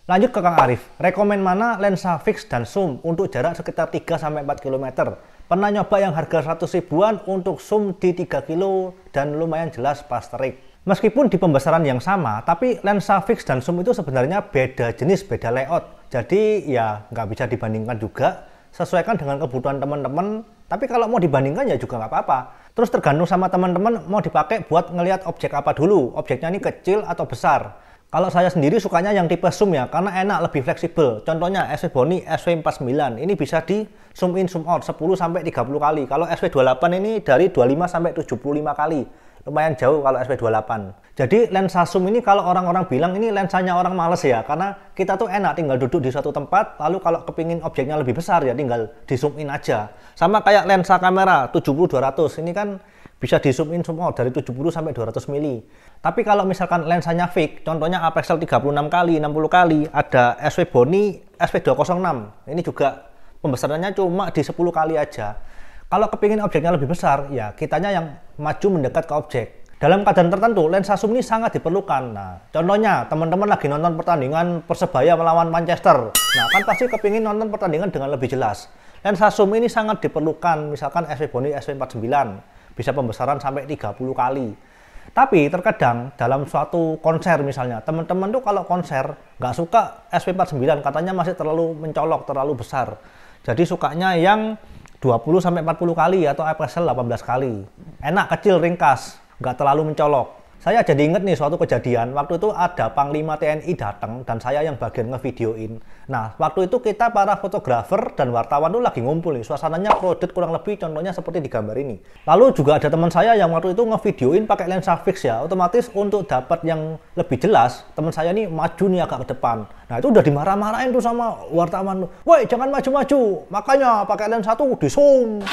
Lanjut ke Kang Arif, rekomen mana lensa fix dan zoom untuk jarak sekitar 3-4 km? Pernah nyoba yang harga 100 ribuan untuk zoom di 3 kilo dan lumayan jelas pas terik. Meskipun di pembesaran yang sama, tapi lensa fix dan zoom itu sebenarnya beda jenis, beda layout. Jadi ya nggak bisa dibandingkan juga, sesuaikan dengan kebutuhan teman-teman. Tapi kalau mau dibandingkan ya juga nggak apa-apa. Terus tergantung sama teman-teman mau dipakai buat ngelihat objek apa dulu, objeknya ini kecil atau besar. Kalau saya sendiri sukanya yang tipe zoom ya, karena enak, lebih fleksibel. Contohnya SW-Bony SW49, ini bisa di zoom in, zoom out 10-30 kali. Kalau SW28 ini dari 25-75 kali. Lumayan jauh kalau SW28. Jadi lensa zoom ini kalau orang-orang bilang ini lensanya orang males ya, karena kita tuh enak tinggal duduk di suatu tempat, lalu kalau kepingin objeknya lebih besar ya tinggal di zoom in aja. Sama kayak lensa kamera 70-200, ini kan bisa di zoom in, zoom out dari 70-200 mili. Tapi kalau misalkan lensanya fix, contohnya apexel 36 kali, 60 kali, ada SW-Bony SW206. Ini juga pembesarannya cuma di 10 kali aja. Kalau kepingin objeknya lebih besar, ya kitanya yang maju mendekat ke objek. Dalam keadaan tertentu, lensa zoom ini sangat diperlukan. Nah, contohnya teman-teman lagi nonton pertandingan Persebaya melawan Manchester. Nah, kan pasti kepingin nonton pertandingan dengan lebih jelas. Lensa zoom ini sangat diperlukan, misalkan SW-Bony SW49. Bisa pembesaran sampai 30 kali. Tapi terkadang dalam suatu konser misalnya, teman-teman tuh kalau konser nggak suka SW49, katanya masih terlalu mencolok, terlalu besar. Jadi sukanya yang 20-40 kali atau apexel 18 kali. Enak, kecil, ringkas, nggak terlalu mencolok. Saya jadi inget nih suatu kejadian, waktu itu ada Panglima TNI datang dan saya yang bagian ngevideoin. Nah, waktu itu kita para fotografer dan wartawan tuh lagi ngumpul nih, suasananya crowded kurang lebih contohnya seperti di gambar ini. Lalu juga ada teman saya yang waktu itu ngevideoin pakai lensa fix ya, otomatis untuk dapat yang lebih jelas, teman saya nih maju nih agak ke depan. Nah, itu udah dimarah-marahin tuh sama wartawan. Woi, jangan maju-maju, makanya pakai lensa tuh di zoom.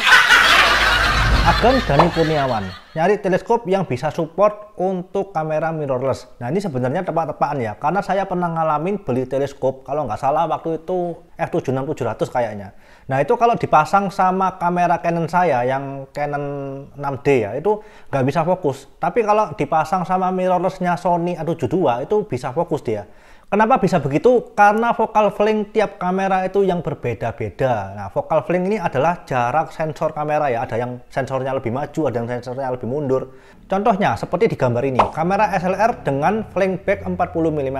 Ageng Dhani Kurniawan, nyari teleskop yang bisa support untuk kamera mirrorless. Nah, ini sebenarnya tepat-tepatan ya, karena saya pernah ngalamin beli teleskop, kalau nggak salah waktu itu f76-700 kayaknya. Nah, itu kalau dipasang sama kamera Canon saya, yang Canon 6D ya, itu nggak bisa fokus. Tapi kalau dipasang sama mirrorless-nya Sony A72, itu bisa fokus dia. Kenapa bisa begitu? Karena focal length tiap kamera itu yang berbeda-beda. Nah, focal length ini adalah jarak sensor kamera ya. Ada yang sensornya lebih maju, ada yang sensornya lebih mundur. Contohnya seperti di gambar ini, kamera SLR dengan length back 40 mm.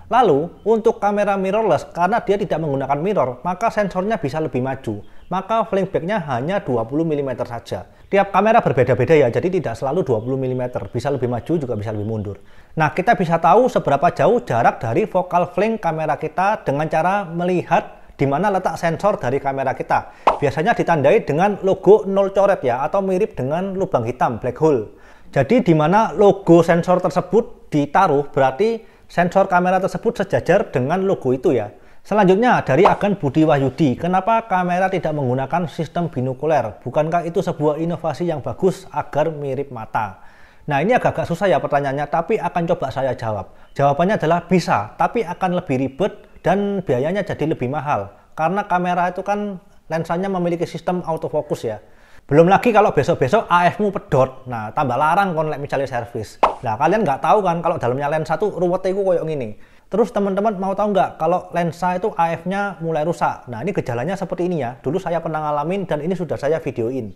Lalu, untuk kamera mirrorless, karena dia tidak menggunakan mirror, maka sensornya bisa lebih maju. Maka flank back-nya hanya 20 mm saja. Tiap kamera berbeda-beda ya, jadi tidak selalu 20 mm. Bisa lebih maju, juga bisa lebih mundur. Nah, kita bisa tahu seberapa jauh jarak dari focal length kamera kita dengan cara melihat di mana letak sensor dari kamera kita. Biasanya ditandai dengan logo 0 coret ya, atau mirip dengan lubang hitam, black hole. Jadi di mana logo sensor tersebut ditaruh, berarti sensor kamera tersebut sejajar dengan logo itu ya. Selanjutnya dari Agan Budi Wahyudi, kenapa kamera tidak menggunakan sistem binokuler? Bukankah itu sebuah inovasi yang bagus agar mirip mata? Nah, ini agak-agak susah ya pertanyaannya, tapi akan coba saya jawab. Jawabannya adalah bisa, tapi akan lebih ribet dan biayanya jadi lebih mahal. Karena kamera itu kan lensanya memiliki sistem autofocus ya. Belum lagi kalau besok-besok AF-mu pedot, nah tambah larang kon misalnya servis. Nah, kalian nggak tahu kan kalau dalamnya lensa tuh ruwetnya itu kayak gini. Terus teman-teman mau tahu nggak kalau lensa itu AF-nya mulai rusak? Nah, ini gejalanya seperti ini ya. Dulu saya pernah ngalamin dan ini sudah saya videoin.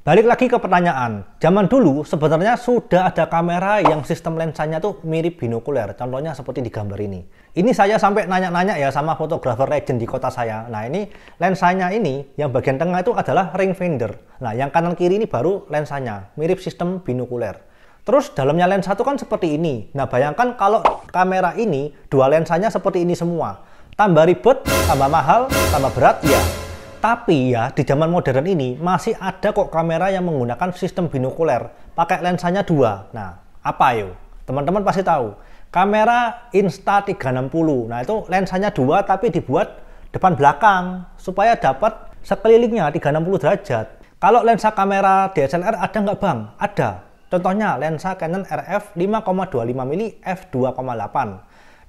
Balik lagi ke pertanyaan, zaman dulu sebenarnya sudah ada kamera yang sistem lensanya tuh mirip binokuler, contohnya seperti di gambar ini. Ini saya sampai nanya-nanya ya sama fotografer legend di kota saya. Nah, ini lensanya ini, yang bagian tengah itu adalah ring finder. Nah, yang kanan kiri ini baru lensanya, mirip sistem binokuler. Terus dalamnya lensa itu kan seperti ini. Nah, bayangkan kalau kamera ini, dua lensanya seperti ini semua. Tambah ribet, tambah mahal, tambah berat, ya. Tapi ya, di zaman modern ini masih ada kok kamera yang menggunakan sistem binokuler, pakai lensanya dua. Nah, apa yuk? Teman-teman pasti tahu. Kamera Insta360. Nah, itu lensanya dua tapi dibuat depan belakang supaya dapat sekelilingnya 360 derajat. Kalau lensa kamera DSLR ada nggak bang? Ada. Contohnya lensa Canon RF 5,25mm f2,8.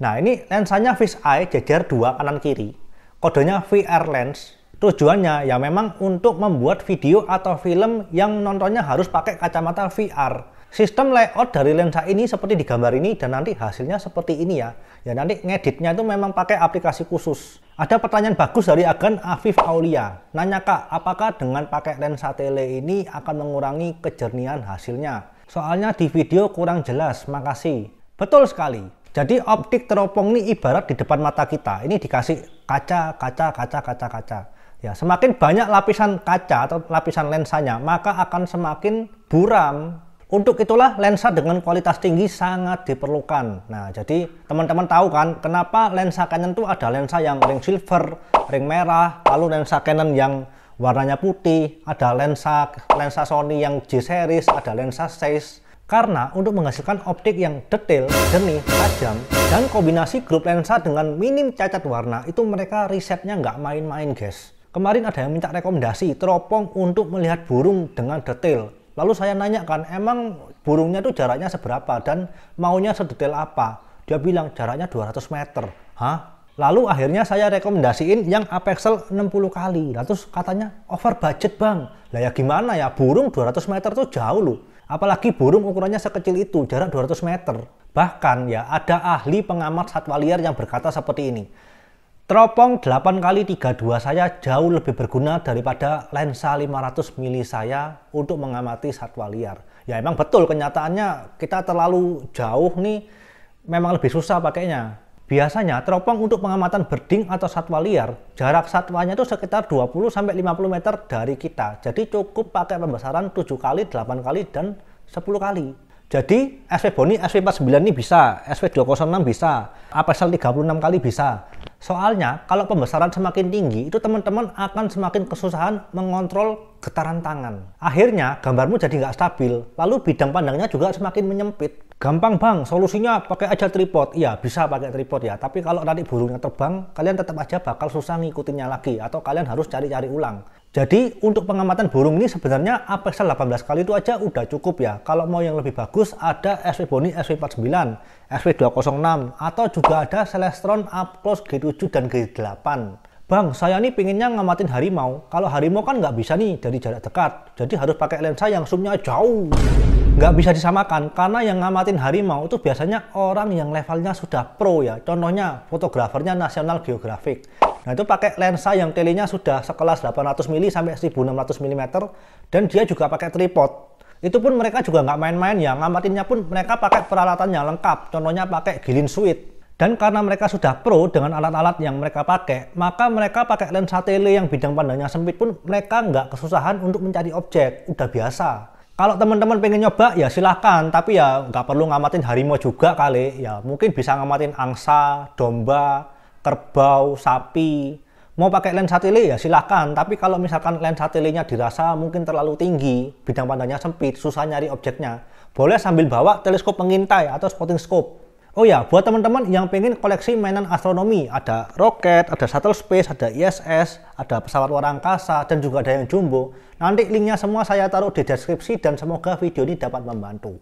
Nah, ini lensanya fisheye jejer dua kanan kiri. Kodenya VR lens. Tujuannya ya memang untuk membuat video atau film yang nontonnya harus pakai kacamata VR. Sistem layout dari lensa ini seperti di gambar ini dan nanti hasilnya seperti ini ya. Ya nanti ngeditnya itu memang pakai aplikasi khusus. Ada pertanyaan bagus dari Agan Afif Aulia. Nanya Kak, apakah dengan pakai lensa tele ini akan mengurangi kejernihan hasilnya? Soalnya di video kurang jelas, makasih. Betul sekali. Jadi optik teropong ini ibarat di depan mata kita. Ini dikasih kaca. Ya, semakin banyak lapisan kaca atau lapisan lensanya, maka akan semakin buram. Untuk itulah lensa dengan kualitas tinggi sangat diperlukan. Nah, jadi teman-teman tahu kan kenapa lensa Canon itu ada lensa yang ring silver, ring merah, lalu lensa Canon yang warnanya putih, ada lensa Sony yang J series, ada lensa Zeiss. Karena untuk menghasilkan optik yang detail, jernih, tajam, dan kombinasi grup lensa dengan minim cacat warna, itu mereka risetnya nggak main-main guys. Kemarin ada yang minta rekomendasi teropong untuk melihat burung dengan detail. Lalu saya nanya kan, emang burungnya tuh jaraknya seberapa dan maunya sedetail apa? Dia bilang jaraknya 200 meter. Hah? Lalu akhirnya saya rekomendasiin yang apexel 60 kali. Lalu terus katanya over budget bang. Lah ya gimana ya, burung 200 meter tuh jauh loh. Apalagi burung ukurannya sekecil itu, jarak 200 meter. Bahkan ya ada ahli pengamat satwa liar yang berkata seperti ini. Teropong 8x32 saya jauh lebih berguna daripada lensa 500 mili saya untuk mengamati satwa liar. Ya emang betul, kenyataannya kita terlalu jauh nih, memang lebih susah pakainya. Biasanya teropong untuk pengamatan birding atau satwa liar, jarak satwanya itu sekitar 20-50 meter dari kita. Jadi cukup pakai pembesaran 7 kali, 8 kali, dan 10 kali. Jadi SV Boni SV49 ini bisa, SV206 bisa, apexel 36 kali bisa. Soalnya kalau pembesaran semakin tinggi itu teman-teman akan semakin kesusahan mengontrol getaran tangan. Akhirnya gambarmu jadi nggak stabil, lalu bidang pandangnya juga semakin menyempit. Gampang bang, solusinya pakai aja tripod. Iya bisa pakai tripod ya, tapi kalau nanti burungnya terbang, kalian tetap aja bakal susah ngikutinnya lagi atau kalian harus cari-cari ulang. Jadi untuk pengamatan burung ini sebenarnya apexel 18 kali itu aja udah cukup ya. Kalau mau yang lebih bagus ada SV Boni SV49, SV206 atau juga ada Celestron Up Close G7 dan G8. Bang, saya nih pinginnya ngamatin harimau. Kalau harimau kan nggak bisa nih dari jarak dekat. Jadi harus pakai lensa yang zoomnya jauh. Nggak bisa disamakan karena yang ngamatin harimau itu biasanya orang yang levelnya sudah pro ya. Contohnya fotografernya National Geographic. Nah itu pakai lensa yang telenya sudah sekelas 800 mili sampai 1600 mm dan dia juga pakai tripod. Itu pun mereka juga nggak main-main ya, ngamatinnya pun mereka pakai peralatannya lengkap, contohnya pakai Gilin Suite. Dan karena mereka sudah pro dengan alat-alat yang mereka pakai, maka mereka pakai lensa tele yang bidang pandangnya sempit pun mereka nggak kesusahan untuk mencari objek, udah biasa. Kalau teman-teman pengen nyoba ya silahkan, tapi ya nggak perlu ngamatin harimau juga kali, ya mungkin bisa ngamatin angsa, domba, kerbau, sapi. Mau pakai lensa tele ya silahkan, tapi kalau misalkan lensa telenya dirasa mungkin terlalu tinggi, bidang pandangnya sempit, susah nyari objeknya, boleh sambil bawa teleskop pengintai atau spotting scope. Oh ya, buat teman-teman yang pengen koleksi mainan astronomi, ada roket, ada shuttle space, ada ISS, ada pesawat luar angkasa, dan juga ada yang jumbo. Nanti linknya semua saya taruh di deskripsi dan semoga video ini dapat membantu.